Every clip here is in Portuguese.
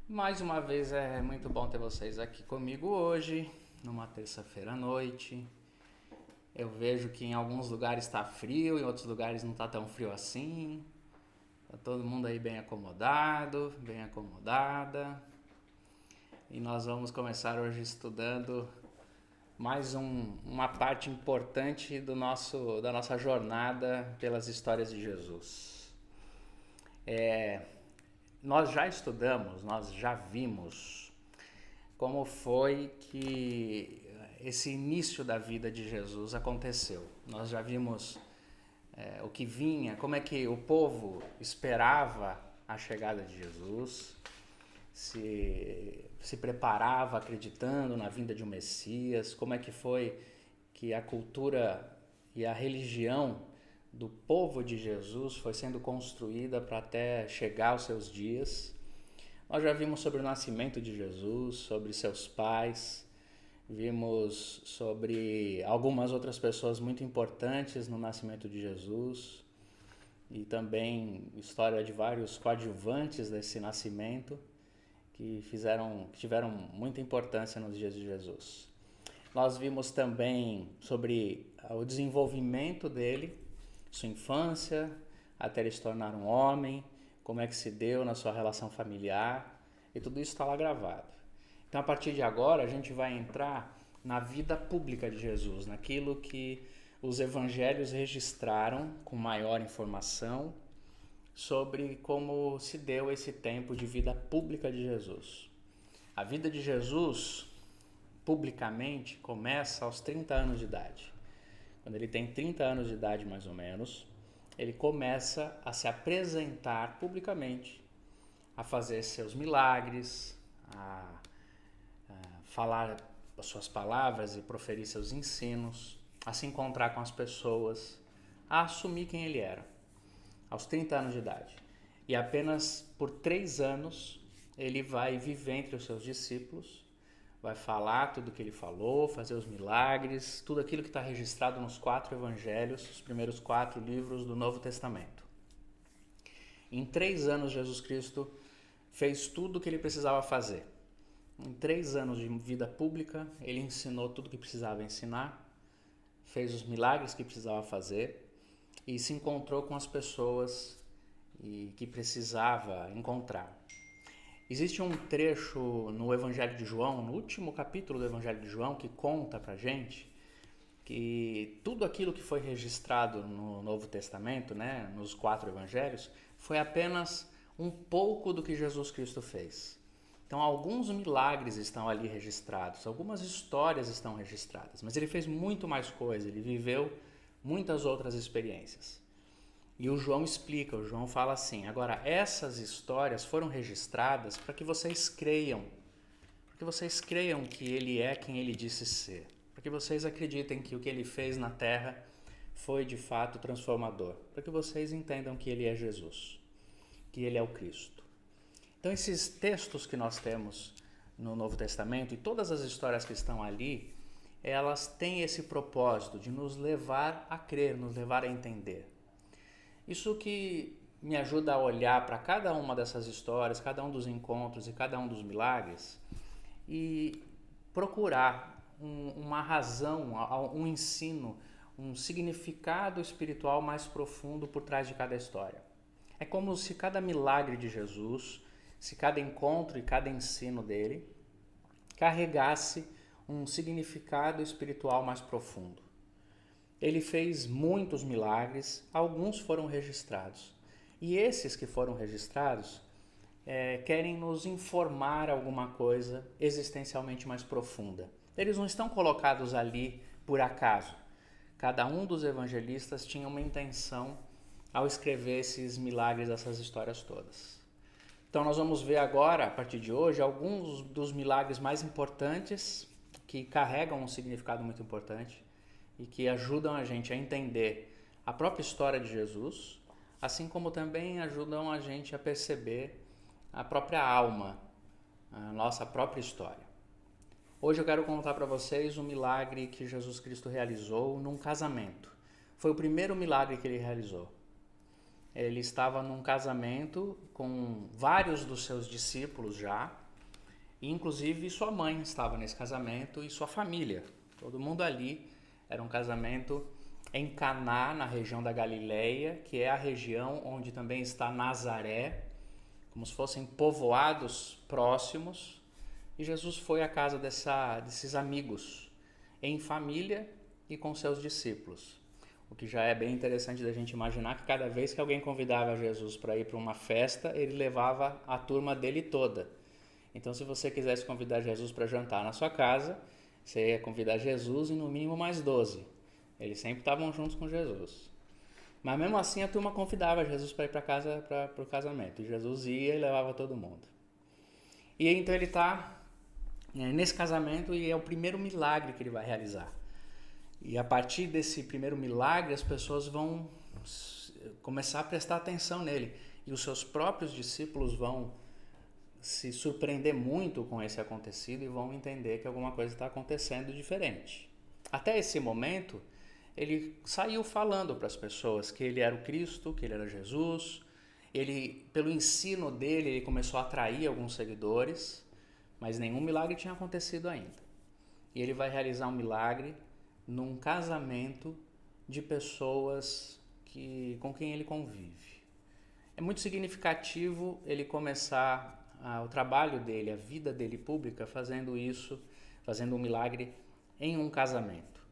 Mais uma vez é muito bom ter vocês aqui comigo hoje, numa terça-feira à noite. Eu vejo que em alguns lugares está frio, em outros lugares não está tão frio assim. Tá todo mundo aí bem acomodado, bem acomodada. E nós vamos começar hoje estudando uma parte importante da nossa jornada pelas histórias de Jesus. Nós já vimos como foi que esse início da vida de Jesus aconteceu. Nós já vimos o que vinha, como é que o povo esperava a chegada de Jesus, se preparava acreditando na vinda de um Messias, como é que foi que a cultura e a religião do povo de Jesus foi sendo construída para até chegar aos seus dias. Nós já vimos sobre o nascimento de Jesus, sobre seus pais, vimos sobre algumas outras pessoas muito importantes no nascimento de Jesus e também história de vários coadjuvantes desse nascimento que tiveram muita importância nos dias de Jesus. Nós vimos também sobre o desenvolvimento dele, sua infância, até ele se tornar um homem, como é que se deu na sua relação familiar, e tudo isso está lá gravado. Então, a partir de agora, a gente vai entrar na vida pública de Jesus, naquilo que os evangelhos registraram com maior informação sobre como se deu esse tempo de vida pública de Jesus. A vida de Jesus, publicamente, começa aos 30 anos de idade. Quando ele tem 30 anos de idade, mais ou menos, ele começa a se apresentar publicamente, a fazer seus milagres, a falar as suas palavras e proferir seus ensinos, a se encontrar com as pessoas, a assumir quem ele era, aos 30 anos de idade. E apenas por 3 anos ele vai viver entre os seus discípulos, vai falar tudo o que ele falou, fazer os milagres, tudo aquilo que está registrado nos 4 evangelhos, os primeiros 4 livros do Novo Testamento. Em 3 anos, Jesus Cristo fez tudo o que ele precisava fazer. Em 3 anos de vida pública, ele ensinou tudo o que precisava ensinar, fez os milagres que precisava fazer e se encontrou com as pessoas que precisava encontrar. Existe um trecho no Evangelho de João, no último capítulo do Evangelho de João, que conta pra gente que tudo aquilo que foi registrado no Novo Testamento, né, nos 4 evangelhos, foi apenas um pouco do que Jesus Cristo fez. Então, alguns milagres estão ali registrados, algumas histórias estão registradas, mas ele fez muito mais coisa, ele viveu muitas outras experiências. E o João explica, o João fala assim: agora, essas histórias foram registradas para que vocês creiam que ele é quem ele disse ser, para que vocês acreditem que o que ele fez na terra foi de fato transformador, para que vocês entendam que ele é Jesus, que ele é o Cristo. Então, esses textos que nós temos no Novo Testamento e todas as histórias que estão ali, elas têm esse propósito de nos levar a crer, nos levar a entender. Isso que me ajuda a olhar para cada uma dessas histórias, cada um dos encontros e cada um dos milagres e procurar uma razão, um ensino, um significado espiritual mais profundo por trás de cada história. É como se cada milagre de Jesus, se cada encontro e cada ensino dele carregasse um significado espiritual mais profundo. Ele fez muitos milagres, alguns foram registrados. E esses que foram registrados querem nos informar alguma coisa existencialmente mais profunda. Eles não estão colocados ali por acaso. Cada um dos evangelistas tinha uma intenção ao escrever esses milagres, essas histórias todas. Então nós vamos ver agora, a partir de hoje, alguns dos milagres mais importantes que carregam um significado muito importante e que ajudam a gente a entender a própria história de Jesus, assim como também ajudam a gente a perceber a própria alma, a nossa própria história. Hoje eu quero contar para vocês um milagre que Jesus Cristo realizou num casamento. Foi o primeiro milagre que ele realizou. ele estava num casamento com vários dos seus discípulos já, e inclusive sua mãe estava nesse casamento e sua família. Todo mundo ali. Era um casamento em Caná, na região da Galileia, que é a região onde também está Nazaré, como se fossem povoados próximos. E Jesus foi à casa desses amigos, em família e com seus discípulos. O que já é bem interessante da gente imaginar que cada vez que alguém convidava Jesus para ir para uma festa, ele levava a turma dele toda. Então, se você quisesse convidar Jesus para jantar na sua casa, você ia convidar Jesus e no mínimo mais 12. Eles sempre estavam juntos com Jesus. Mas mesmo assim a turma convidava Jesus para ir para casa, para o casamento. E Jesus ia e levava todo mundo. E então ele está nesse casamento e é o primeiro milagre que ele vai realizar. E a partir desse primeiro milagre as pessoas vão começar a prestar atenção nele. E os seus próprios discípulos vão se surpreender muito com esse acontecido e vão entender que alguma coisa está acontecendo diferente. Até esse momento, ele saiu falando para as pessoas que ele era o Cristo, que ele era Jesus. Ele, pelo ensino dele, ele começou a atrair alguns seguidores, mas nenhum milagre tinha acontecido ainda. E ele vai realizar um milagre num casamento de pessoas com quem ele convive. É muito significativo ele começar o trabalho dele, a vida dele pública, fazendo isso, fazendo um milagre em um casamento.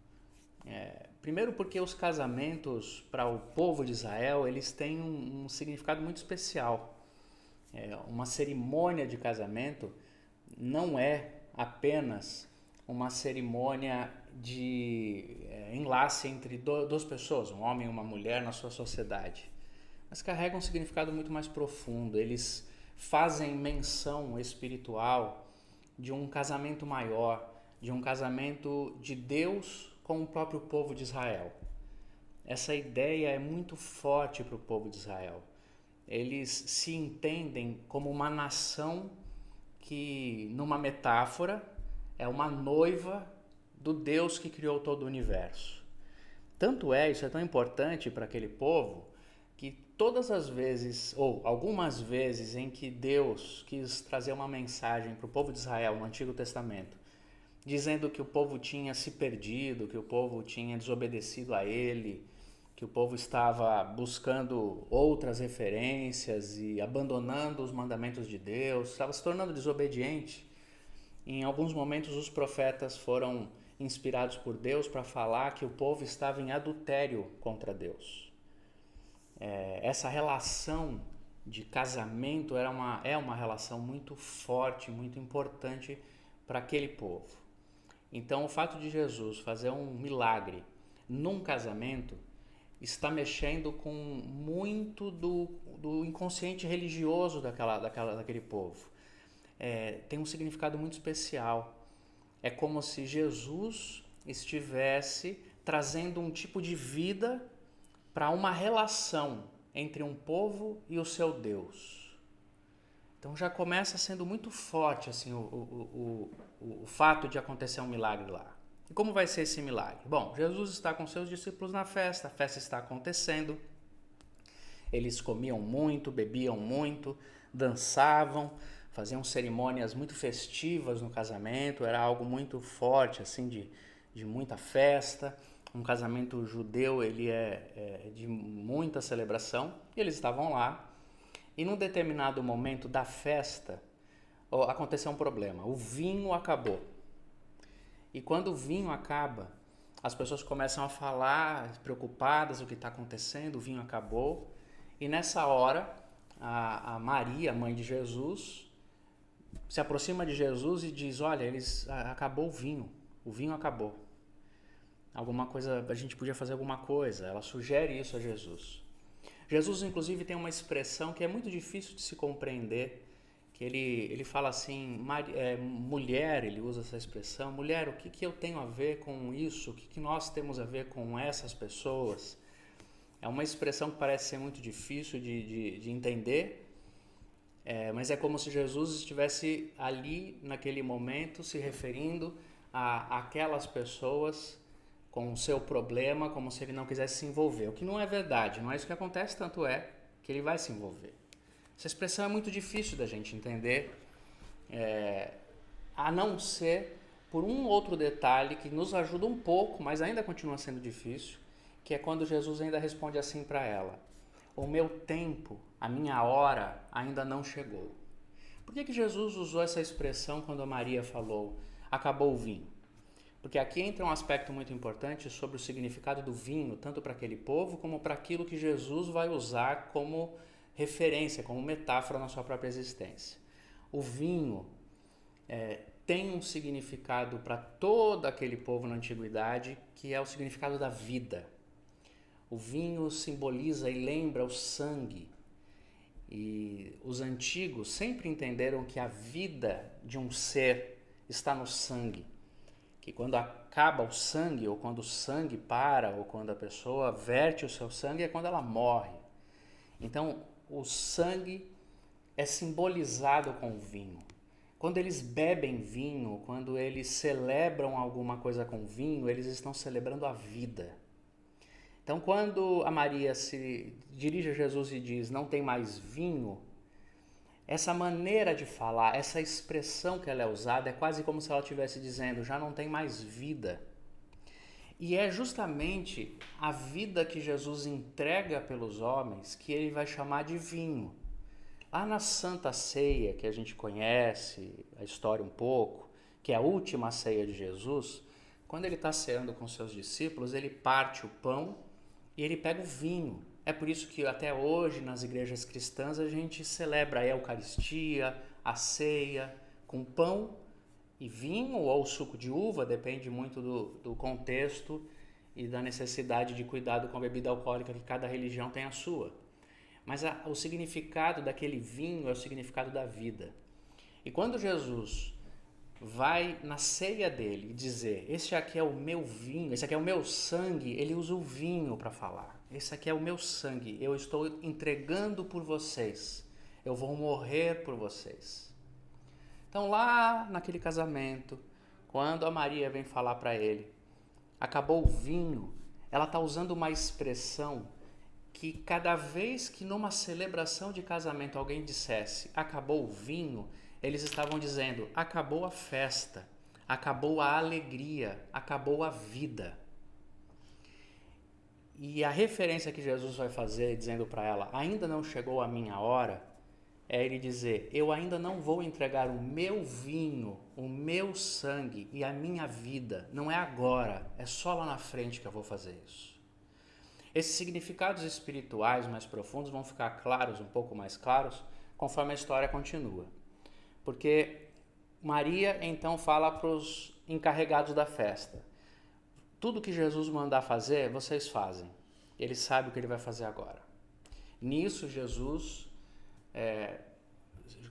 Primeiro porque os casamentos para o povo de Israel, eles têm um significado muito especial. Uma cerimônia de casamento não é apenas uma cerimônia de enlace entre duas pessoas, um homem e uma mulher na sua sociedade, mas carrega um significado muito mais profundo. Eles fazem menção espiritual de um casamento maior, de um casamento de Deus com o próprio povo de Israel. Essa ideia é muito forte para o povo de Israel. Eles se entendem como uma nação que, numa metáfora, é uma noiva do Deus que criou todo o universo. Tanto isso é tão importante para aquele povo, que todas as vezes, ou algumas vezes, em que Deus quis trazer uma mensagem para o povo de Israel no Antigo Testamento, dizendo que o povo tinha se perdido, que o povo tinha desobedecido a ele, que o povo estava buscando outras referências e abandonando os mandamentos de Deus, estava se tornando desobediente. Em alguns momentos os profetas foram inspirados por Deus para falar que o povo estava em adultério contra Deus. Essa relação de casamento é uma relação muito forte, muito importante para aquele povo. Então, o fato de Jesus fazer um milagre num casamento está mexendo com muito do inconsciente religioso daquele povo. Tem um significado muito especial. É como se Jesus estivesse trazendo um tipo de vida para uma relação entre um povo e o seu Deus. Então já começa sendo muito forte assim, o fato de acontecer um milagre lá. E como vai ser esse milagre? Bom, Jesus está com seus discípulos na festa, a festa está acontecendo, eles comiam muito, bebiam muito, dançavam, faziam cerimônias muito festivas no casamento, era algo muito forte, assim, de muita festa. Um casamento judeu, ele é de muita celebração, e eles estavam lá, e num determinado momento da festa, aconteceu um problema, o vinho acabou. E quando o vinho acaba, as pessoas começam a falar, preocupadas, o que está acontecendo, o vinho acabou, e nessa hora, a Maria, mãe de Jesus, se aproxima de Jesus e diz, olha, acabou o vinho acabou. Alguma coisa, a gente podia fazer alguma coisa. Ela sugere isso a Jesus. Jesus, inclusive, tem uma expressão que é muito difícil de se compreender, que ele fala assim, mulher, ele usa essa expressão, mulher, o que eu tenho a ver com isso? O que nós temos a ver com essas pessoas? É uma expressão que parece ser muito difícil de entender, mas é como se Jesus estivesse ali, naquele momento, se referindo a aquelas pessoas com o seu problema, como se ele não quisesse se envolver. O que não é verdade, não é isso que acontece, tanto é que ele vai se envolver. Essa expressão é muito difícil da gente entender, a não ser por um outro detalhe que nos ajuda um pouco, mas ainda continua sendo difícil, que é quando Jesus ainda responde assim para ela: o meu tempo, a minha hora ainda não chegou. Por que Jesus usou essa expressão quando a Maria falou, acabou o vinho? Porque aqui entra um aspecto muito importante sobre o significado do vinho, tanto para aquele povo como para aquilo que Jesus vai usar como referência, como metáfora na sua própria existência. O vinho tem um significado para todo aquele povo na antiguidade, que é o significado da vida. O vinho simboliza e lembra o sangue. E os antigos sempre entenderam que a vida de um ser está no sangue. Que quando acaba o sangue, ou quando o sangue para, ou quando a pessoa verte o seu sangue, é quando ela morre. Então, o sangue é simbolizado com o vinho. Quando eles bebem vinho, quando eles celebram alguma coisa com vinho, eles estão celebrando a vida. Então, quando a Maria se dirige a Jesus e diz, não tem mais vinho, essa maneira de falar, essa expressão que ela é usada, é quase como se ela estivesse dizendo, já não tem mais vida. E é justamente a vida que Jesus entrega pelos homens que ele vai chamar de vinho. Lá na Santa Ceia, que a gente conhece a história um pouco, que é a última ceia de Jesus, quando ele está ceando com seus discípulos, ele parte o pão e ele pega o vinho. É por isso que até hoje nas igrejas cristãs a gente celebra a Eucaristia, a ceia, com pão e vinho ou suco de uva, depende muito do contexto e da necessidade de cuidado com a bebida alcoólica que cada religião tem a sua. Mas o significado daquele vinho é o significado da vida. E quando Jesus vai na ceia dele dizer, esse aqui é o meu vinho, esse aqui é o meu sangue, ele usa o vinho para falar. Esse aqui é o meu sangue, eu estou entregando por vocês, eu vou morrer por vocês. Então lá naquele casamento, quando a Maria vem falar para ele, acabou o vinho, ela está usando uma expressão que cada vez que numa celebração de casamento alguém dissesse acabou o vinho, eles estavam dizendo acabou a festa, acabou a alegria, acabou a vida. E a referência que Jesus vai fazer dizendo para ela, ainda não chegou a minha hora, é ele dizer, eu ainda não vou entregar o meu vinho, o meu sangue e a minha vida, não é agora, é só lá na frente que eu vou fazer isso. Esses significados espirituais mais profundos vão ficar claros, um pouco mais claros, conforme a história continua. Porque Maria então fala para os encarregados da festa, tudo que Jesus mandar fazer, vocês fazem. Ele sabe o que ele vai fazer agora. Nisso, Jesus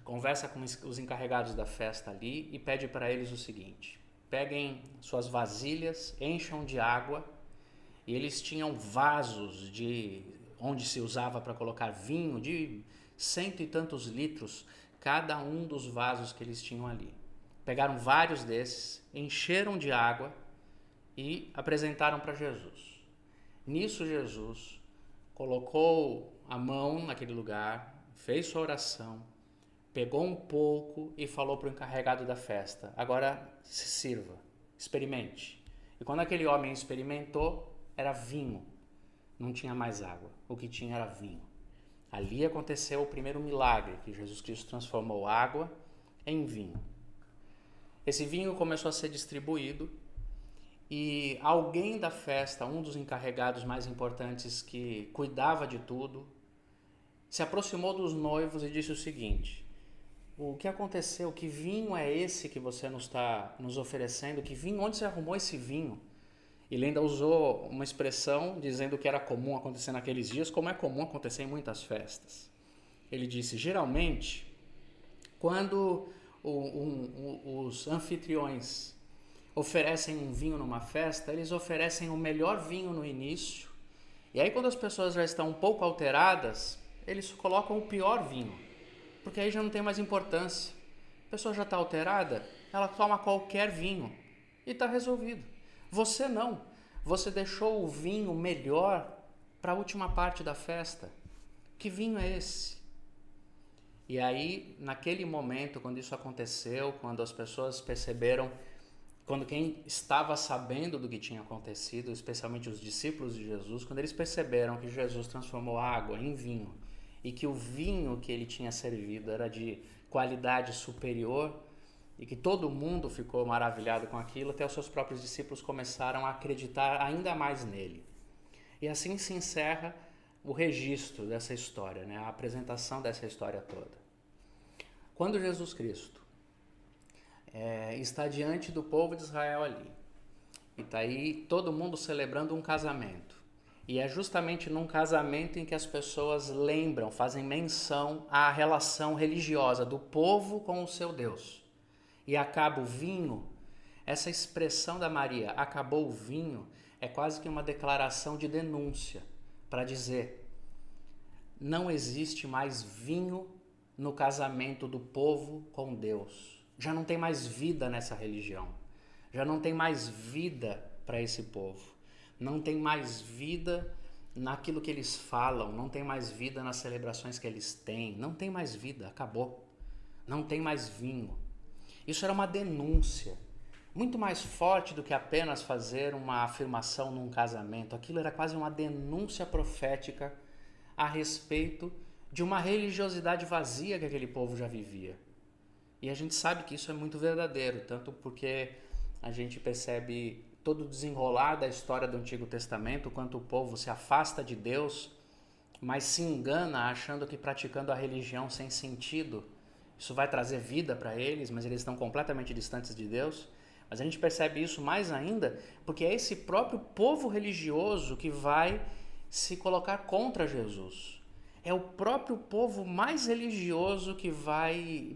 conversa com os encarregados da festa ali e pede para eles o seguinte, peguem suas vasilhas, encham de água, e eles tinham vasos onde se usava para colocar vinho de 100 e tantos litros, cada um dos vasos que eles tinham ali. Pegaram vários desses, encheram de água e apresentaram para Jesus. Nisso Jesus colocou a mão naquele lugar, fez sua oração, pegou um pouco e falou para o encarregado da festa, agora se sirva, experimente. E quando aquele homem experimentou, era vinho, não tinha mais água, o que tinha era vinho. Ali aconteceu o primeiro milagre, que Jesus Cristo transformou água em vinho. Esse vinho começou a ser distribuído e alguém da festa, um dos encarregados mais importantes que cuidava de tudo, se aproximou dos noivos e disse o seguinte, o que aconteceu? Que vinho é esse que você nos está nos oferecendo? Que vinho? Onde você arrumou esse vinho? Ele ainda usou uma expressão dizendo que era comum acontecer naqueles dias, como é comum acontecer em muitas festas. Ele disse, geralmente, quando os anfitriões oferecem um vinho numa festa, eles oferecem o melhor vinho no início, e aí quando as pessoas já estão um pouco alteradas, eles colocam o pior vinho, porque aí já não tem mais importância. A pessoa já está alterada, ela toma qualquer vinho e está resolvido. Você não. Você deixou o vinho melhor para a última parte da festa, Que vinho é esse? E aí, naquele momento, quando isso aconteceu, quando as pessoas perceberam, quando quem estava sabendo do que tinha acontecido, especialmente os discípulos de Jesus, quando eles perceberam que Jesus transformou água em vinho e que o vinho que ele tinha servido era de qualidade superior e que todo mundo ficou maravilhado com aquilo, até os seus próprios discípulos começaram a acreditar ainda mais nele. E assim se encerra o registro dessa história, né? A apresentação dessa história toda. Quando Jesus Cristo está diante do povo de Israel ali, e está aí todo mundo celebrando um casamento, e é justamente num casamento em que as pessoas lembram, fazem menção à relação religiosa do povo com o seu Deus, e acaba o vinho, essa expressão da Maria, acabou o vinho, é quase que uma declaração de denúncia, para dizer, não existe mais vinho no casamento do povo com Deus. Já não tem mais vida nessa religião. Já não tem mais vida para esse povo. Não tem mais vida naquilo que eles falam. Não tem mais vida nas celebrações que eles têm. Não tem mais vida. Acabou. Não tem mais vinho. Isso era uma denúncia. Muito mais forte do que apenas fazer uma afirmação num casamento. Aquilo era quase uma denúncia profética a respeito de uma religiosidade vazia que aquele povo já vivia. E a gente sabe que isso é muito verdadeiro, tanto porque a gente percebe todo o desenrolar da história do Antigo Testamento, quanto o povo se afasta de Deus, mas se engana achando que praticando a religião sem sentido, isso vai trazer vida para eles, mas eles estão completamente distantes de Deus. Mas a gente percebe isso mais ainda porque é esse próprio povo religioso que vai se colocar contra Jesus. É o próprio povo mais religioso que vai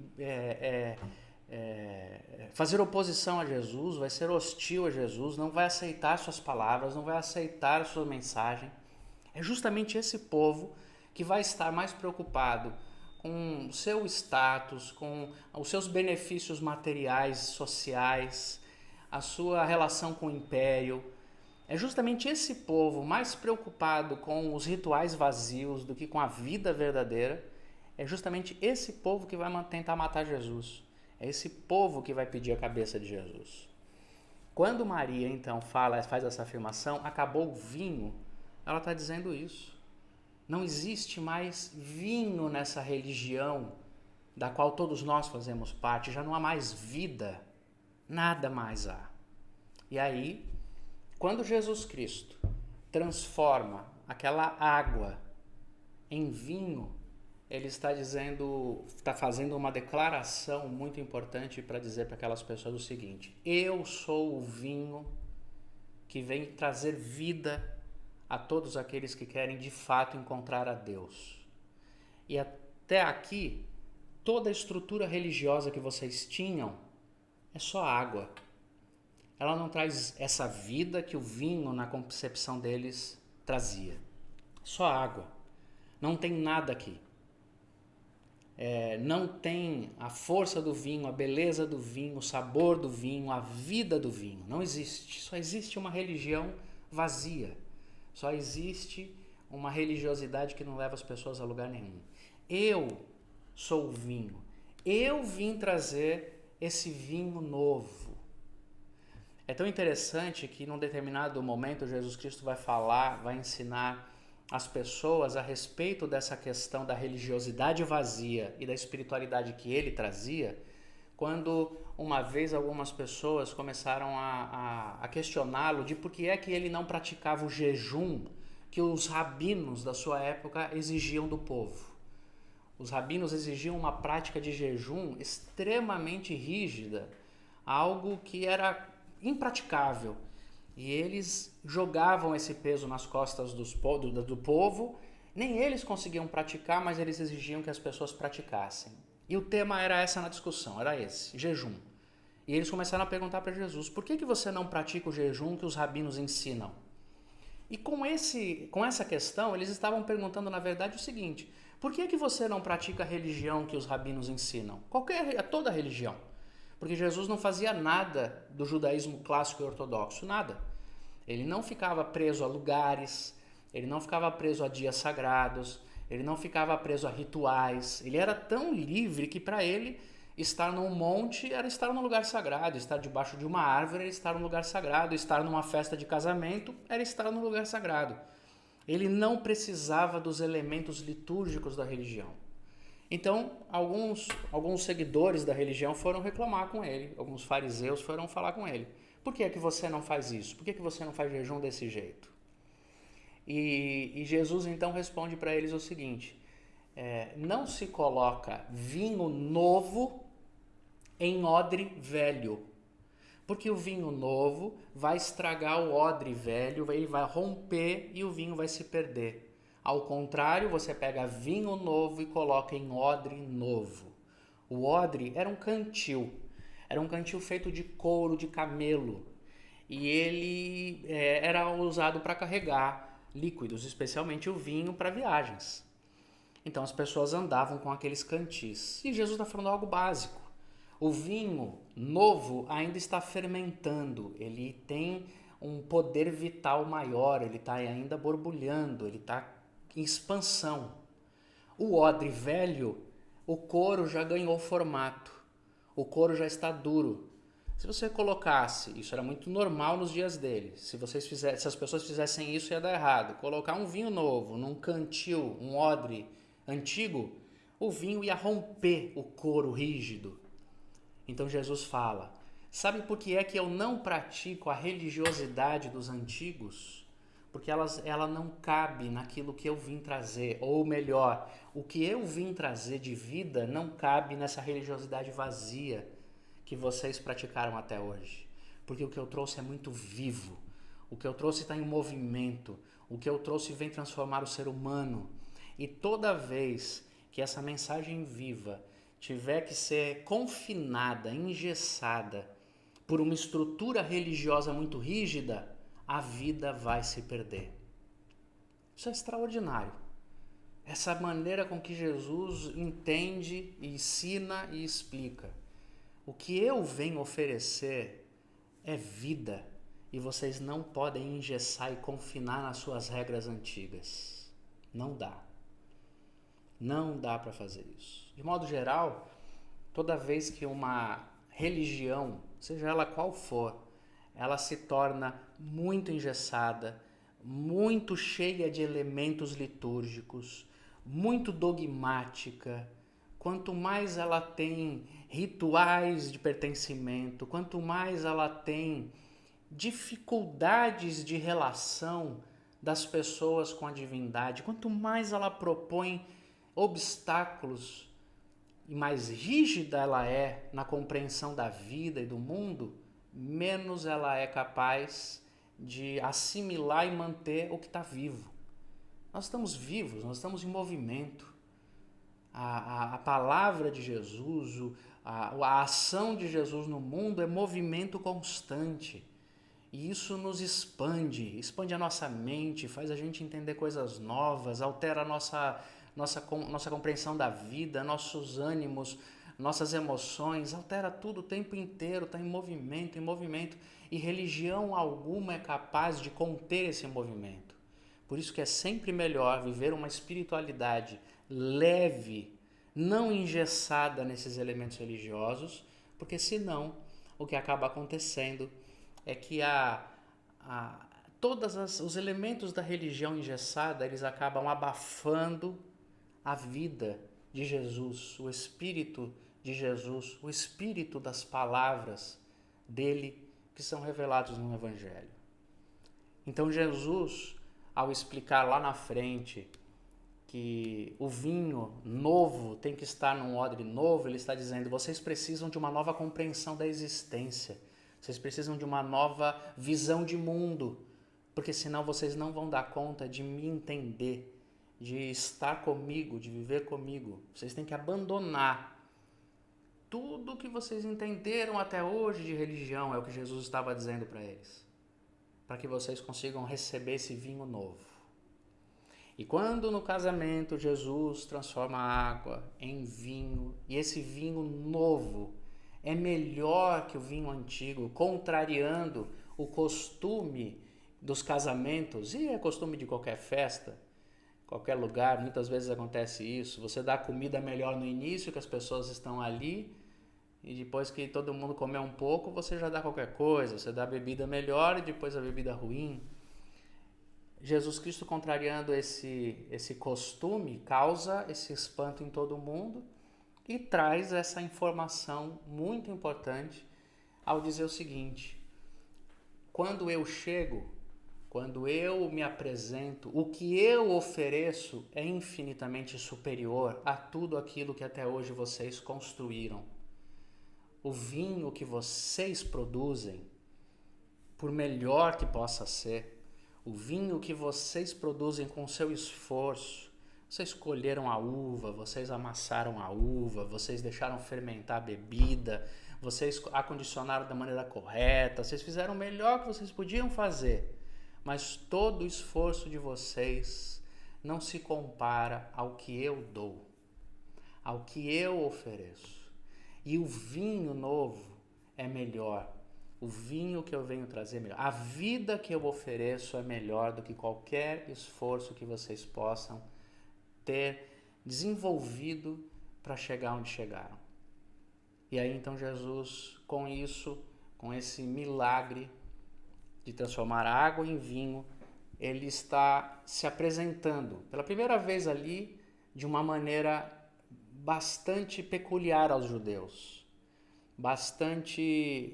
fazer oposição a Jesus, vai ser hostil a Jesus, não vai aceitar suas palavras, não vai aceitar a sua mensagem. É justamente esse povo que vai estar mais preocupado com o seu status, com os seus benefícios materiais, sociais, a sua relação com o império. É justamente esse povo mais preocupado com os rituais vazios do que com a vida verdadeira. É justamente esse povo que vai tentar matar Jesus. É esse povo que vai pedir a cabeça de Jesus. Quando Maria então faz essa afirmação, acabou o vinho, ela está dizendo isso. Não existe mais vinho nessa religião da qual todos nós fazemos parte. Já não há mais vida. Nada mais há. E aí, quando Jesus Cristo transforma aquela água em vinho, ele está fazendo uma declaração muito importante para dizer para aquelas pessoas o seguinte: eu sou o vinho que vem trazer vida a todos aqueles que querem de fato encontrar a Deus. E até aqui, toda a estrutura religiosa que vocês tinham é só água. Ela não traz essa vida que o vinho, na concepção deles, trazia. Só água. Não tem nada aqui. Não tem a força do vinho, a beleza do vinho, o sabor do vinho, a vida do vinho. Não existe. Só existe uma religião vazia. Só existe uma religiosidade que não leva as pessoas a lugar nenhum. Eu sou o vinho. Eu vim trazer esse vinho novo. É tão interessante que num determinado momento Jesus Cristo vai ensinar as pessoas a respeito dessa questão da religiosidade vazia e da espiritualidade que ele trazia, quando uma vez algumas pessoas começaram a questioná-lo de por que é que ele não praticava o jejum que os rabinos da sua época exigiam do povo. Os rabinos exigiam uma prática de jejum extremamente rígida, algo que era impraticável. E eles jogavam esse peso nas costas do povo. Nem eles conseguiam praticar, mas eles exigiam que as pessoas praticassem. E o tema era essa na discussão, era esse, jejum. E eles começaram a perguntar para Jesus: por que você não pratica o jejum que os rabinos ensinam? E com essa questão, eles estavam perguntando, na verdade, o seguinte: por que você não pratica a religião que os rabinos ensinam? Toda a religião. Porque Jesus não fazia nada do judaísmo clássico e ortodoxo, nada. Ele não ficava preso a lugares, ele não ficava preso a dias sagrados, ele não ficava preso a rituais, ele era tão livre que para ele estar num monte era estar num lugar sagrado, estar debaixo de uma árvore era estar num lugar sagrado, estar numa festa de casamento era estar num lugar sagrado. Ele não precisava dos elementos litúrgicos da religião. Então, alguns seguidores da religião foram reclamar com ele, alguns fariseus foram falar com ele. Por que é que você não faz isso? Por que é que você não faz jejum desse jeito? E Jesus então responde para eles o seguinte: não se coloca vinho novo em odre velho, porque o vinho novo vai estragar o odre velho, ele vai romper e o vinho vai se perder. Ao contrário, você pega vinho novo e coloca em odre novo. O odre era um cantil feito de couro de camelo, e ele era usado para carregar líquidos, especialmente o vinho, para viagens. Então as pessoas andavam com aqueles cantis. E Jesus está falando algo básico. O vinho novo ainda está fermentando, ele tem um poder vital maior, ele está ainda borbulhando, ele está em expansão. O odre velho, o couro já ganhou formato, o couro já está duro. Se você colocasse, isso era muito normal nos dias dele, se as pessoas fizessem isso ia dar errado, colocar um vinho novo num cantil, um odre antigo, o vinho ia romper o couro rígido. Então Jesus fala: sabe por que é que eu não pratico a religiosidade dos antigos? Porque ela não cabe naquilo que eu vim trazer, ou melhor, o que eu vim trazer de vida não cabe nessa religiosidade vazia que vocês praticaram até hoje. Porque o que eu trouxe é muito vivo, o que eu trouxe está em movimento, o que eu trouxe vem transformar o ser humano. E toda vez que essa mensagem viva tiver que ser confinada, engessada por uma estrutura religiosa muito rígida, a vida vai se perder. Isso é extraordinário. Essa maneira com que Jesus entende, ensina e explica. O que eu venho oferecer é vida, e vocês não podem engessar e confinar nas suas regras antigas. Não dá. Não dá para fazer isso. De modo geral, toda vez que uma religião, seja ela qual for, ela se torna muito engessada, muito cheia de elementos litúrgicos, muito dogmática, quanto mais ela tem rituais de pertencimento, quanto mais ela tem dificuldades de relação das pessoas com a divindade, quanto mais ela propõe obstáculos e mais rígida ela é na compreensão da vida e do mundo, menos ela é capaz de assimilar e manter o que está vivo. Nós estamos vivos, nós estamos em movimento. A palavra de Jesus, a ação de Jesus no mundo é movimento constante. E isso nos expande a nossa mente, faz a gente entender coisas novas, altera a nossa compreensão da vida, nossos ânimos, nossas emoções, altera tudo o tempo inteiro, está em movimento, e religião alguma é capaz de conter esse movimento. Por isso que é sempre melhor viver uma espiritualidade leve, não engessada nesses elementos religiosos, porque senão o que acaba acontecendo é que todos os elementos da religião engessada, eles acabam abafando a vida de Jesus, o Espírito de Jesus, o Espírito das palavras dele que são revelados no Evangelho. Então Jesus, ao explicar lá na frente que o vinho novo tem que estar num odre novo, ele está dizendo: vocês precisam de uma nova compreensão da existência, vocês precisam de uma nova visão de mundo, porque senão vocês não vão dar conta de me entender, de estar comigo, de viver comigo. Vocês têm que abandonar tudo o que vocês entenderam até hoje de religião, é o que Jesus estava dizendo para eles, para que vocês consigam receber esse vinho novo. E quando no casamento Jesus transforma a água em vinho, e esse vinho novo é melhor que o vinho antigo, contrariando o costume dos casamentos, e é costume de qualquer festa, qualquer lugar, muitas vezes acontece isso. Você dá comida melhor no início, que as pessoas estão ali, e depois que todo mundo comer um pouco, você já dá qualquer coisa. Você dá bebida melhor e depois a bebida ruim. Jesus Cristo, contrariando esse costume, causa esse espanto em todo mundo e traz essa informação muito importante ao dizer o seguinte: quando eu chego, quando eu me apresento, o que eu ofereço é infinitamente superior a tudo aquilo que até hoje vocês construíram. O vinho que vocês produzem, por melhor que possa ser, o vinho que vocês produzem com seu esforço, vocês colheram a uva, vocês amassaram a uva, vocês deixaram fermentar a bebida, vocês acondicionaram da maneira correta, vocês fizeram o melhor que vocês podiam fazer, mas todo o esforço de vocês não se compara ao que eu dou, ao que eu ofereço. E o vinho novo é melhor. O vinho que eu venho trazer é melhor. A vida que eu ofereço é melhor do que qualquer esforço que vocês possam ter desenvolvido para chegar onde chegaram. E aí então Jesus, com isso, com esse milagre de transformar água em vinho, ele está se apresentando pela primeira vez ali de uma maneira bastante peculiar aos judeus,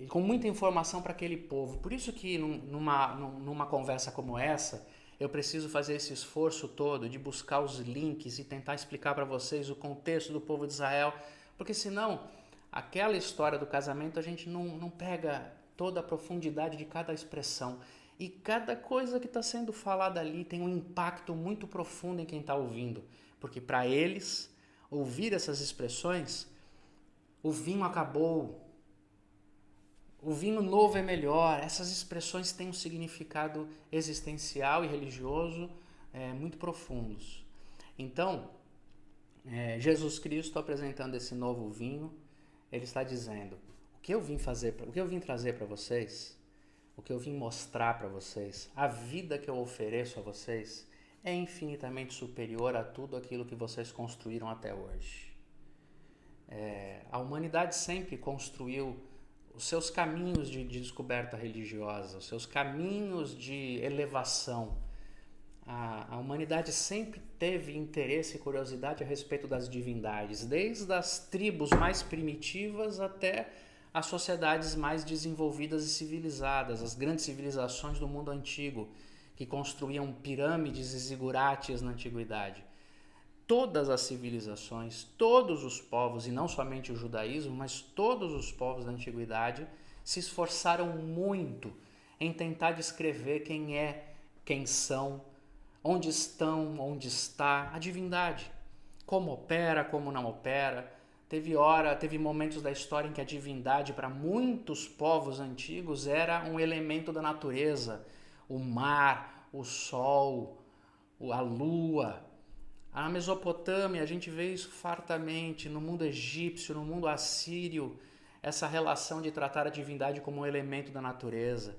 com muita informação para aquele povo. Por isso que numa conversa como essa, eu preciso fazer esse esforço todo de buscar os links e tentar explicar para vocês o contexto do povo de Israel, porque senão aquela história do casamento a gente não pega toda a profundidade de cada expressão. E cada coisa que está sendo falada ali tem um impacto muito profundo em quem está ouvindo, porque para eles ouvir essas expressões, o vinho acabou, o vinho novo é melhor, essas expressões têm um significado existencial e religioso muito profundos. Então, Jesus Cristo apresentando esse novo vinho, ele está dizendo: o que eu vim trazer para vocês, o que eu vim mostrar para vocês, a vida que eu ofereço a vocês é infinitamente superior a tudo aquilo que vocês construíram até hoje. A humanidade sempre construiu os seus caminhos de descoberta religiosa, os seus caminhos de elevação. A humanidade sempre teve interesse e curiosidade a respeito das divindades, desde as tribos mais primitivas até as sociedades mais desenvolvidas e civilizadas, as grandes civilizações do mundo antigo, que construíam pirâmides e zigurates na antiguidade. Todas as civilizações, todos os povos, e não somente o judaísmo, mas todos os povos da antiguidade se esforçaram muito em tentar descrever quem é, quem são, onde estão, onde está a divindade, como opera, como não opera. Teve momentos da história em que a divindade, para muitos povos antigos, era um elemento da natureza, o mar, o sol, a lua. Na Mesopotâmia, a gente vê isso fartamente, no mundo egípcio, no mundo assírio, essa relação de tratar a divindade como um elemento da natureza.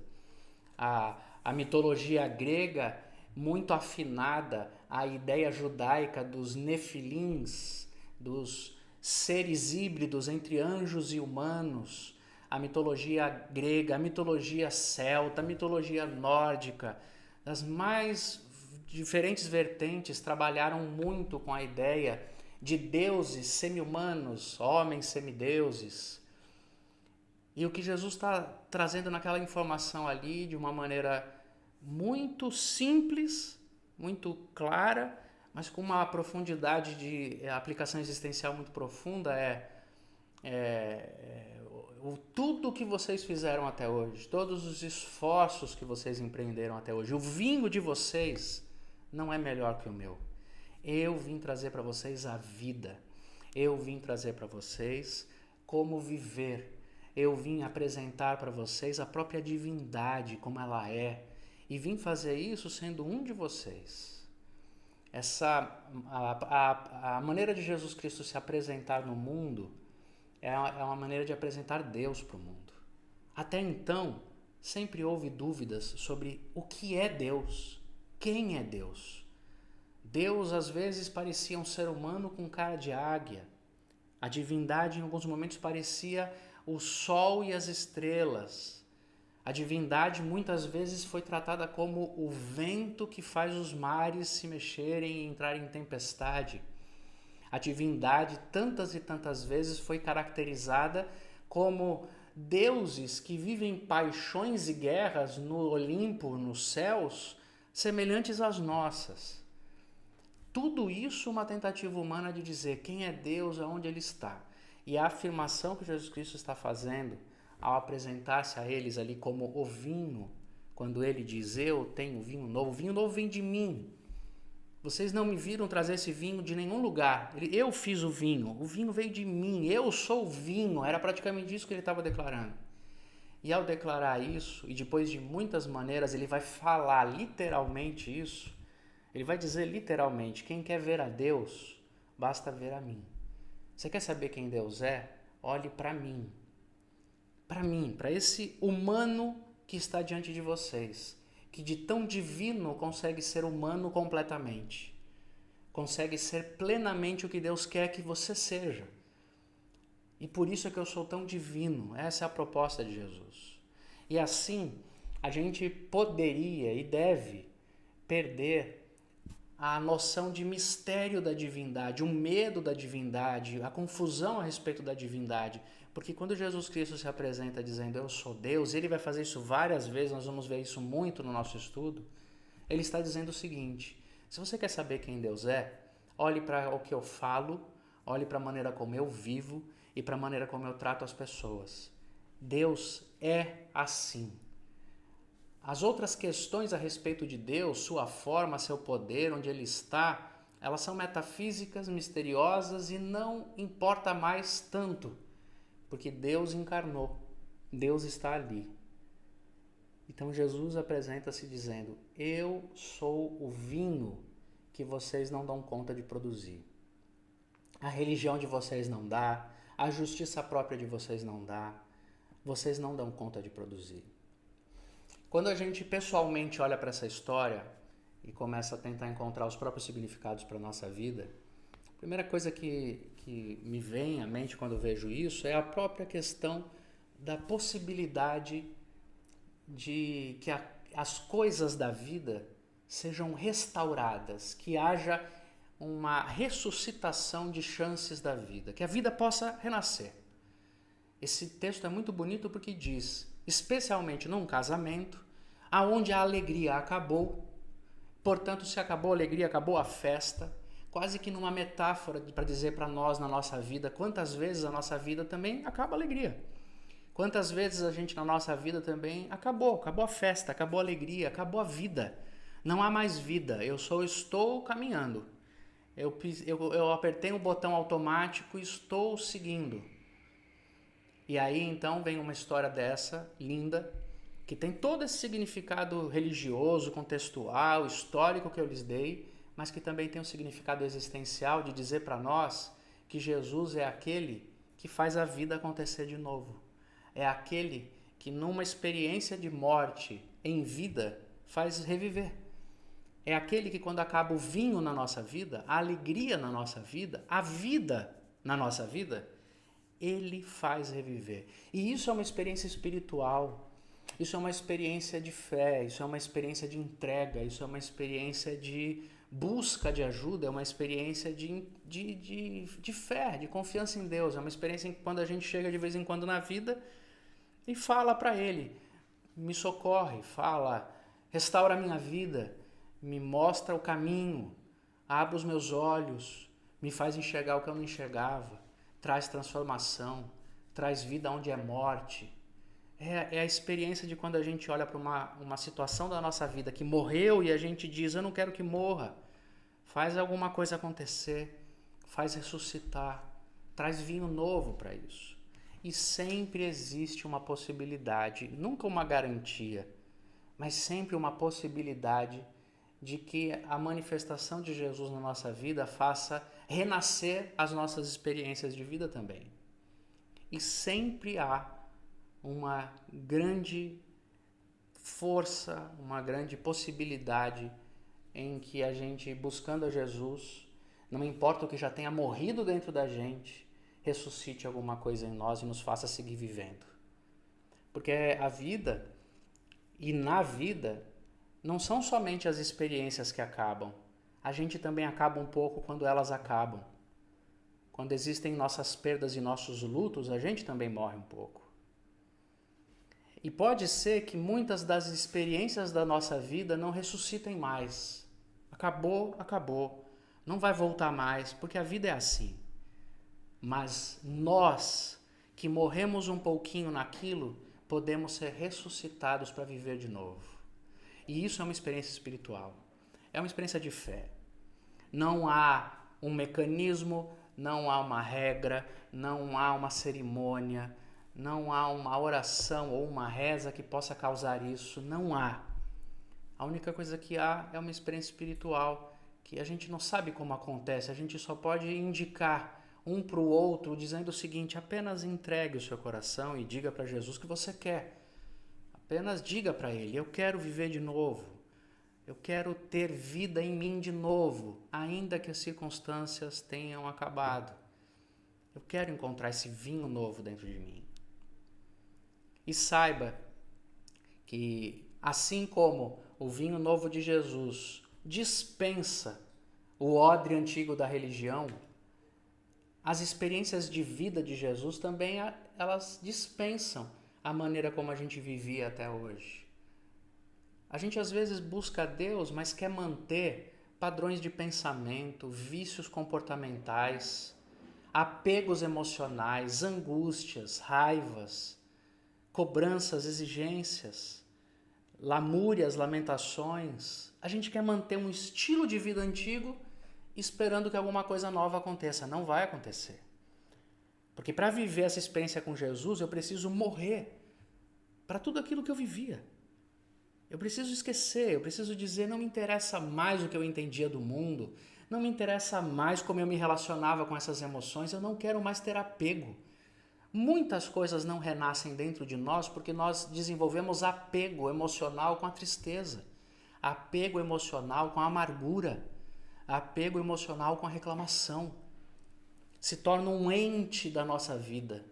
A mitologia grega, muito afinada à ideia judaica dos nefilins, dos seres híbridos entre anjos e humanos. A mitologia grega, a mitologia celta, a mitologia nórdica, das mais diferentes vertentes trabalharam muito com a ideia de deuses semi-humanos, homens semideuses. E o que Jesus está trazendo naquela informação ali, de uma maneira muito simples, muito clara, mas com uma profundidade de aplicação existencial muito profunda, tudo que vocês fizeram até hoje, todos os esforços que vocês empreenderam até hoje, o vinho de vocês não é melhor que o meu. Eu vim trazer para vocês a vida. Eu vim trazer para vocês como viver. Eu vim apresentar para vocês a própria divindade, como ela é. E vim fazer isso sendo um de vocês. A maneira de Jesus Cristo se apresentar no mundo é uma maneira de apresentar Deus para o mundo. Até então, sempre houve dúvidas sobre o que é Deus. Quem é Deus? Deus às vezes parecia um ser humano com cara de águia. A divindade em alguns momentos parecia o sol e as estrelas. A divindade muitas vezes foi tratada como o vento que faz os mares se mexerem e entrarem em tempestade. A divindade tantas e tantas vezes foi caracterizada como deuses que vivem paixões e guerras no Olimpo, nos céus, semelhantes às nossas. Tudo isso uma tentativa humana de dizer quem é Deus, aonde Ele está. E a afirmação que Jesus Cristo está fazendo ao apresentar-se a eles ali como o vinho, quando Ele diz, eu tenho vinho novo. O vinho novo vem de mim. Vocês não me viram trazer esse vinho de nenhum lugar. Eu fiz o vinho veio de mim, eu sou o vinho. Era praticamente isso que ele estava declarando. E ao declarar isso, e depois de muitas maneiras ele vai falar literalmente isso, ele vai dizer literalmente, quem quer ver a Deus, basta ver a mim. Você quer saber quem Deus é? Olhe para mim. Para mim, para esse humano que está diante de vocês, que de tão divino consegue ser humano completamente. Consegue ser plenamente o que Deus quer que você seja. E por isso é que eu sou tão divino. Essa é a proposta de Jesus. E assim, a gente poderia e deve perder a noção de mistério da divindade, o medo da divindade, a confusão a respeito da divindade. Porque quando Jesus Cristo se apresenta dizendo eu sou Deus, ele vai fazer isso várias vezes, nós vamos ver isso muito no nosso estudo. Ele está dizendo o seguinte, se você quer saber quem Deus é, olhe para o que eu falo, olhe para a maneira como eu vivo e para a maneira como eu trato as pessoas. Deus é assim. As outras questões a respeito de Deus, sua forma, seu poder, onde Ele está, elas são metafísicas, misteriosas e não importa mais tanto, porque Deus encarnou, Deus está ali. Então Jesus apresenta-se dizendo, eu sou o vinho que vocês não dão conta de produzir. A religião de vocês não dá, a justiça própria de vocês não dá, vocês não dão conta de produzir. Quando a gente pessoalmente olha para essa história e começa a tentar encontrar os próprios significados para a nossa vida, a primeira coisa que me vem à mente quando eu vejo isso é a própria questão da possibilidade de que as coisas da vida sejam restauradas, que haja uma ressuscitação de chances da vida, que a vida possa renascer. Esse texto é muito bonito porque diz, especialmente num casamento, aonde a alegria acabou, portanto, se acabou a alegria, acabou a festa, quase que numa metáfora para dizer para nós na nossa vida, quantas vezes a nossa vida também acaba a alegria. Quantas vezes a gente na nossa vida também acabou a festa, acabou a alegria, acabou a vida. Não há mais vida, eu só estou caminhando. Eu apertei um botão automático e estou seguindo. E aí então vem uma história dessa, linda, que tem todo esse significado religioso, contextual, histórico que eu lhes dei, mas que também tem um significado existencial de dizer para nós que Jesus é aquele que faz a vida acontecer de novo. É aquele que numa experiência de morte em vida faz reviver. É aquele que quando acaba o vinho na nossa vida, a alegria na nossa vida, a vida na nossa vida, ele faz reviver. E isso é uma experiência espiritual, isso é uma experiência de fé, isso é uma experiência de entrega, isso é uma experiência de busca de ajuda, é uma experiência de fé, de confiança em Deus, é uma experiência em que quando a gente chega de vez em quando na vida e fala para Ele, me socorre, fala, restaura a minha vida, me mostra o caminho, abre os meus olhos, me faz enxergar o que eu não enxergava, traz transformação, traz vida onde é morte. É a experiência de quando a gente olha para uma situação da nossa vida que morreu e a gente diz, eu não quero que morra. Faz alguma coisa acontecer, faz ressuscitar, traz vinho novo para isso. E sempre existe uma possibilidade, nunca uma garantia, mas sempre uma possibilidade de que a manifestação de Jesus na nossa vida faça renascer as nossas experiências de vida também. E sempre há uma grande força, uma grande possibilidade em que a gente, buscando a Jesus, não importa o que já tenha morrido dentro da gente, ressuscite alguma coisa em nós e nos faça seguir vivendo. Porque a vida, e na vida, não são somente as experiências que acabam. A gente também acaba um pouco quando elas acabam. Quando existem nossas perdas e nossos lutos, a gente também morre um pouco. E pode ser que muitas das experiências da nossa vida não ressuscitem mais. Acabou, acabou. Não vai voltar mais, porque a vida é assim. Mas nós, que morremos um pouquinho naquilo, podemos ser ressuscitados para viver de novo. E isso é uma experiência espiritual. É uma experiência de fé. Não há um mecanismo, não há uma regra, não há uma cerimônia, não há uma oração ou uma reza que possa causar isso. Não há. A única coisa que há é uma experiência espiritual que a gente não sabe como acontece, a gente só pode indicar um para o outro dizendo o seguinte: apenas entregue o seu coração e diga para Jesus o que você quer. Apenas diga para Ele: eu quero viver de novo. Eu quero ter vida em mim de novo, ainda que as circunstâncias tenham acabado. Eu quero encontrar esse vinho novo dentro de mim. E saiba que, assim como o vinho novo de Jesus dispensa o odre antigo da religião, as experiências de vida de Jesus também elas dispensam a maneira como a gente vivia até hoje. A gente às vezes busca Deus, mas quer manter padrões de pensamento, vícios comportamentais, apegos emocionais, angústias, raivas, cobranças, exigências, lamúrias, lamentações. A gente quer manter um estilo de vida antigo esperando que alguma coisa nova aconteça. Não vai acontecer. Porque para viver essa experiência com Jesus, eu preciso morrer para tudo aquilo que eu vivia. Eu preciso esquecer, eu preciso dizer: não me interessa mais o que eu entendia do mundo, não me interessa mais como eu me relacionava com essas emoções, eu não quero mais ter apego. Muitas coisas não renascem dentro de nós porque nós desenvolvemos apego emocional com a tristeza, apego emocional com a amargura, apego emocional com a reclamação. Se torna um ente da nossa vida.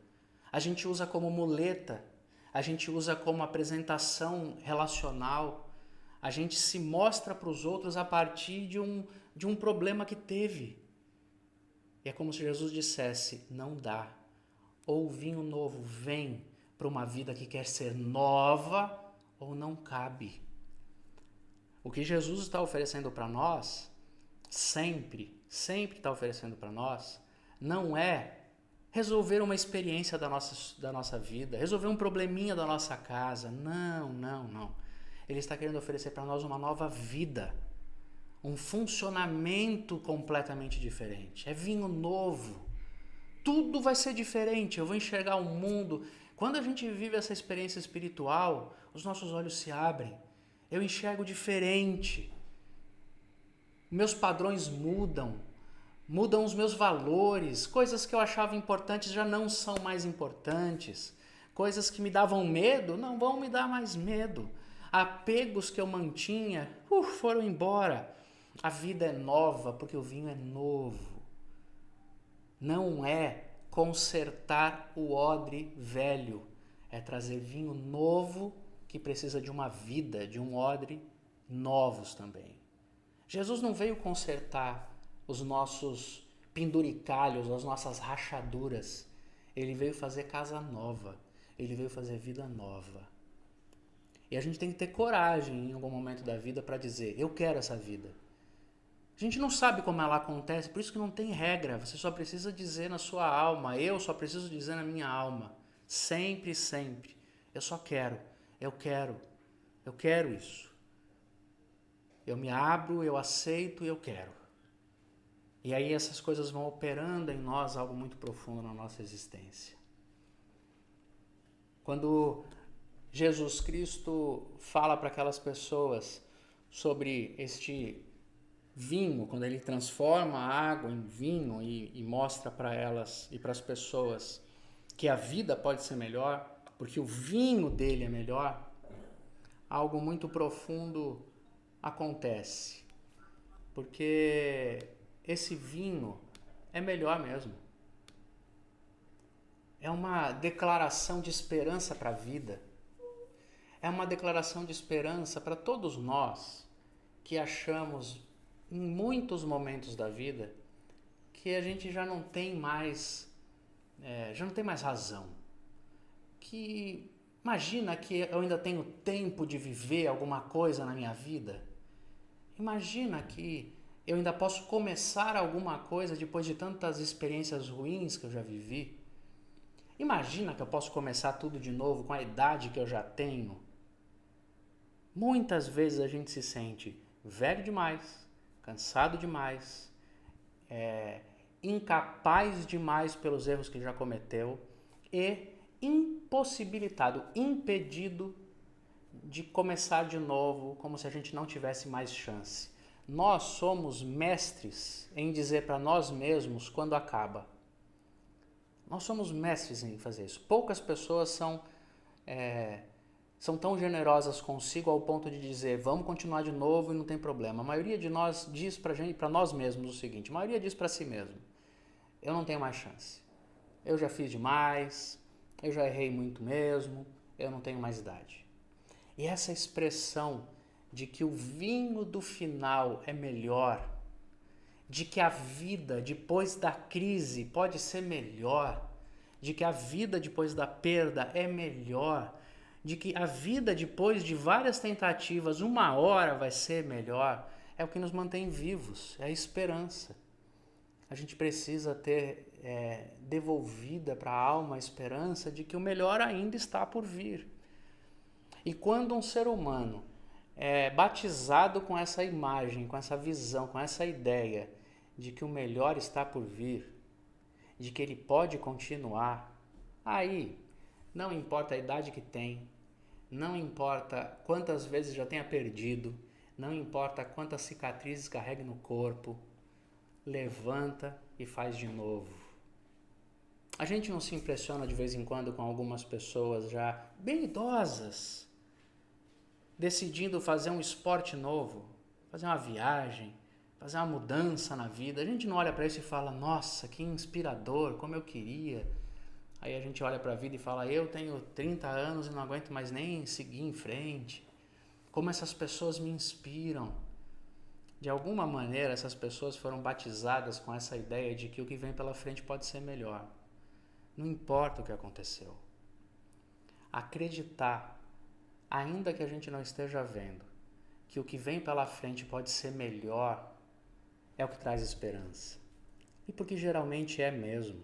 A gente usa como muleta, a gente usa como apresentação relacional, a gente se mostra para os outros a partir de um problema que teve. E é como se Jesus dissesse: não dá. Ou o vinho novo vem para uma vida que quer ser nova, ou não cabe. O que Jesus está oferecendo para nós, sempre está oferecendo para nós, não é resolver uma experiência da nossa vida, resolver um probleminha da nossa casa. Não. Ele está querendo oferecer para nós uma nova vida, um funcionamento completamente diferente. É vinho novo. Tudo vai ser diferente. Eu vou enxergar o mundo. Quando a gente vive essa experiência espiritual, os nossos olhos se abrem. Eu enxergo diferente. Meus padrões mudam os meus valores, coisas que eu achava importantes já não são mais importantes, coisas que me davam medo não vão me dar mais medo, apegos que eu mantinha foram embora. A vida é nova porque o vinho é novo. Não é consertar o odre velho, é trazer vinho novo que precisa de uma vida, de um odre novos também. Jesus não veio consertar os nossos penduricalhos, as nossas rachaduras. Ele veio fazer casa nova. Ele veio fazer vida nova. E a gente tem que ter coragem em algum momento da vida para dizer: eu quero essa vida. A gente não sabe como ela acontece, por isso que não tem regra. Você só precisa dizer na sua alma. Eu só preciso dizer na minha alma. Sempre. Eu só quero. Eu quero isso. Eu me abro, eu aceito e eu quero. E aí essas coisas vão operando em nós algo muito profundo na nossa existência. Quando Jesus Cristo fala para aquelas pessoas sobre este vinho, quando ele transforma a água em vinho e mostra para elas e para as pessoas que a vida pode ser melhor, porque o vinho dele é melhor, algo muito profundo acontece. porque esse vinho é melhor mesmo. É uma declaração de esperança para a vida. É uma declaração de esperança para todos nós que achamos em muitos momentos da vida que a gente já não tem mais razão. Que imagina que eu ainda tenho tempo de viver alguma coisa na minha vida. Imagina que eu ainda posso começar alguma coisa depois de tantas experiências ruins que eu já vivi. Imagina que eu posso começar tudo de novo com a idade que eu já tenho. Muitas vezes a gente se sente velho demais, cansado demais, incapaz demais pelos erros que já cometeu e impossibilitado, impedido de começar de novo, como se a gente não tivesse mais chance. Nós somos mestres em dizer para nós mesmos quando acaba. Nós somos mestres em fazer isso. Poucas pessoas são tão generosas consigo ao ponto de dizer vamos continuar de novo e não tem problema. A maioria de nós diz para nós mesmos o seguinte, a maioria diz para si mesmo, eu não tenho mais chance, eu já fiz demais, eu já errei muito mesmo, eu não tenho mais idade. E essa expressão de que o vinho do final é melhor, de que a vida depois da crise pode ser melhor, de que a vida depois da perda é melhor, de que a vida depois de várias tentativas, uma hora vai ser melhor, é o que nos mantém vivos, é a esperança. A gente precisa ter devolvida para a alma a esperança de que o melhor ainda está por vir. E quando um ser humano é batizado com essa imagem, com essa visão, com essa ideia de que o melhor está por vir, de que ele pode continuar, aí não importa a idade que tem, não importa quantas vezes já tenha perdido, não importa quantas cicatrizes carregue no corpo, levanta e faz de novo. A gente não se impressiona de vez em quando com algumas pessoas já bem idosas, decidindo fazer um esporte novo, fazer uma viagem, fazer uma mudança na vida. A gente não olha para isso e fala, nossa, que inspirador, como eu queria. Aí a gente olha para a vida e fala, eu tenho 30 anos e não aguento mais nem seguir em frente. Como essas pessoas me inspiram. De alguma maneira, essas pessoas foram batizadas com essa ideia de que o que vem pela frente pode ser melhor. Não importa o que aconteceu. Acreditar, ainda que a gente não esteja vendo, que o que vem pela frente pode ser melhor, é o que traz esperança. E porque geralmente é mesmo.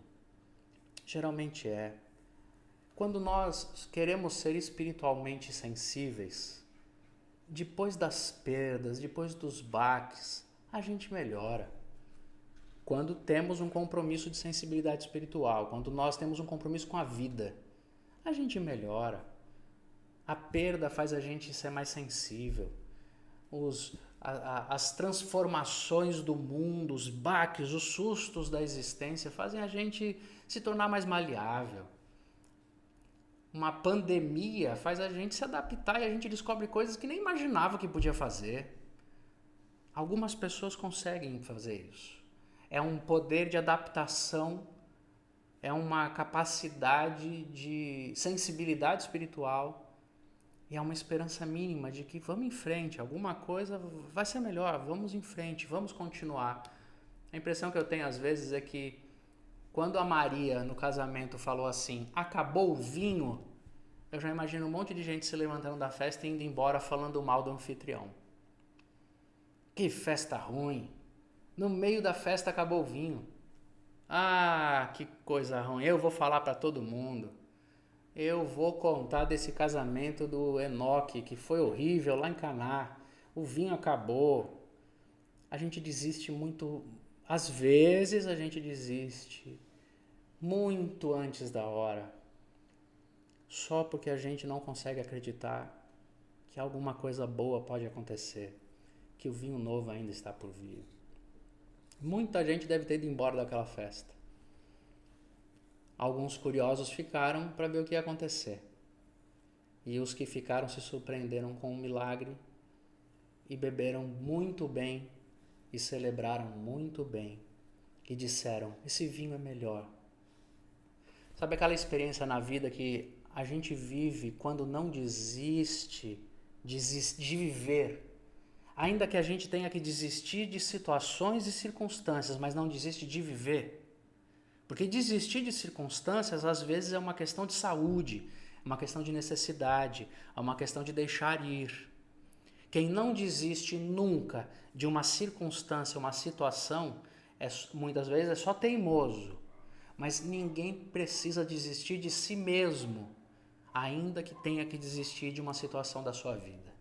Geralmente é. Quando nós queremos ser espiritualmente sensíveis, depois das perdas, depois dos baques, a gente melhora. Quando temos um compromisso de sensibilidade espiritual, quando nós temos um compromisso com a vida, a gente melhora. A perda faz a gente ser mais sensível. As transformações do mundo, os baques, os sustos da existência fazem a gente se tornar mais maleável. Uma pandemia faz a gente se adaptar e a gente descobre coisas que nem imaginava que podia fazer. Algumas pessoas conseguem fazer isso. É um poder de adaptação, é uma capacidade de sensibilidade espiritual e é uma esperança mínima de que vamos em frente, alguma coisa vai ser melhor, vamos em frente, vamos continuar. A impressão que eu tenho às vezes é que quando a Maria no casamento falou assim, acabou o vinho, eu já imagino um monte de gente se levantando da festa e indo embora falando mal do anfitrião. Que festa ruim! No meio da festa acabou o vinho. Ah, que coisa ruim, eu vou falar para todo mundo. Eu vou contar desse casamento do Enoque, que foi horrível lá em Caná. O vinho acabou. A gente desiste muito, às vezes a gente desiste muito antes da hora. Só porque a gente não consegue acreditar que alguma coisa boa pode acontecer, que o vinho novo ainda está por vir. Muita gente deve ter ido embora daquela festa. Alguns curiosos ficaram para ver o que ia acontecer. E os que ficaram se surpreenderam com um milagre e beberam muito bem e celebraram muito bem e disseram: esse vinho é melhor. Sabe aquela experiência na vida que a gente vive quando não desiste de viver? Ainda que a gente tenha que desistir de situações e circunstâncias, mas não desiste de viver. Porque desistir de circunstâncias, às vezes, é uma questão de saúde, é uma questão de necessidade, é uma questão de deixar ir. Quem não desiste nunca de uma circunstância, uma situação, muitas vezes é só teimoso. Mas ninguém precisa desistir de si mesmo, ainda que tenha que desistir de uma situação da sua vida.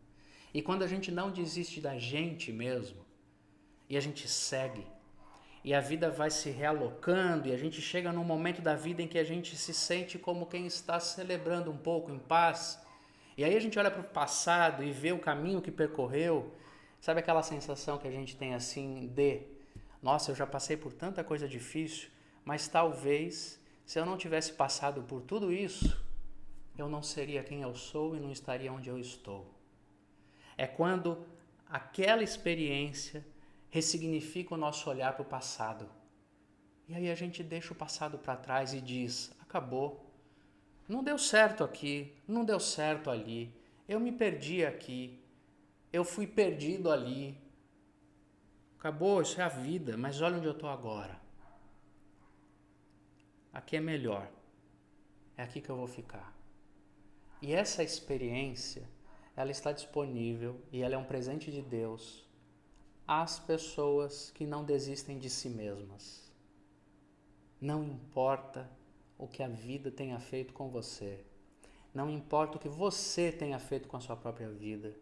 E quando a gente não desiste da gente mesmo, e a gente segue, e a vida vai se realocando, e a gente chega num momento da vida em que a gente se sente como quem está celebrando um pouco em paz, e aí a gente olha para o passado e vê o caminho que percorreu, sabe aquela sensação que a gente tem assim nossa, eu já passei por tanta coisa difícil, mas talvez, se eu não tivesse passado por tudo isso, eu não seria quem eu sou e não estaria onde eu estou. É quando aquela experiência ressignifica o nosso olhar para o passado. E aí a gente deixa o passado para trás e diz: acabou. Não deu certo aqui, não deu certo ali. Eu me perdi aqui. Eu fui perdido ali. Acabou, isso é a vida, mas olha onde eu estou agora. Aqui é melhor. É aqui que eu vou ficar. E essa experiência, ela está disponível e ela é um presente de Deus às pessoas que não desistem de si mesmas. Não importa o que a vida tenha feito com você. Não importa o que você tenha feito com a sua própria vida.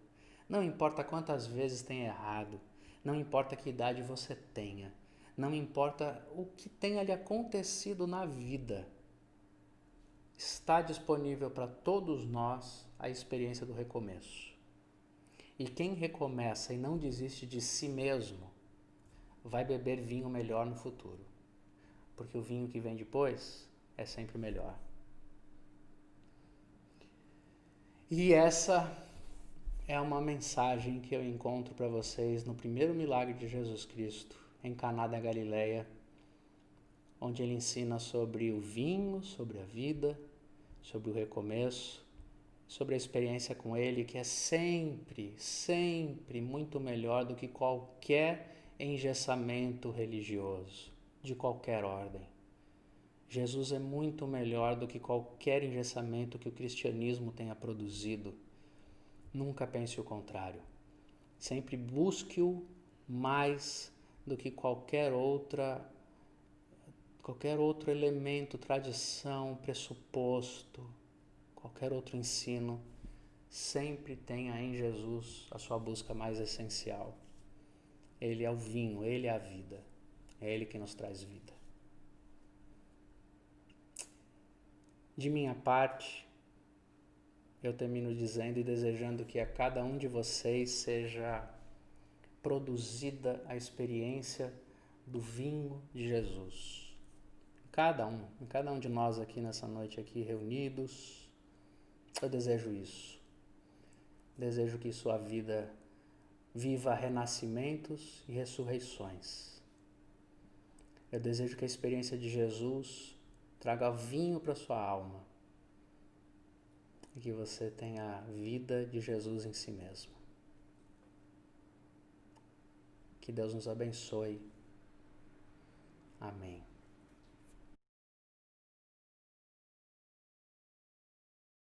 Não importa quantas vezes tenha errado. Não importa que idade você tenha. Não importa o que tenha lhe acontecido na vida. Está disponível para todos nós a experiência do recomeço. E quem recomeça e não desiste de si mesmo, vai beber vinho melhor no futuro. Porque o vinho que vem depois é sempre melhor. E essa é uma mensagem que eu encontro para vocês no primeiro milagre de Jesus Cristo, em Caná da Galileia, onde ele ensina sobre o vinho, sobre a vida, sobre o recomeço, sobre a experiência com ele, que é sempre, sempre muito melhor do que qualquer engessamento religioso, de qualquer ordem. Jesus é muito melhor do que qualquer engessamento que o cristianismo tenha produzido. Nunca pense o contrário. Sempre busque-o mais do que qualquer outro elemento, tradição, pressuposto, qualquer outro ensino. Sempre tenha em Jesus a sua busca mais essencial. Ele é o vinho, ele é a vida. É ele que nos traz vida. De minha parte, eu termino dizendo e desejando que a cada um de vocês seja produzida a experiência do vinho de Jesus. Em cada um de nós aqui nessa noite aqui reunidos, eu desejo isso. Desejo que sua vida viva renascimentos e ressurreições. Eu desejo que a experiência de Jesus traga vinho para sua alma e que você tenha a vida de Jesus em si mesmo. Que Deus nos abençoe. Amém.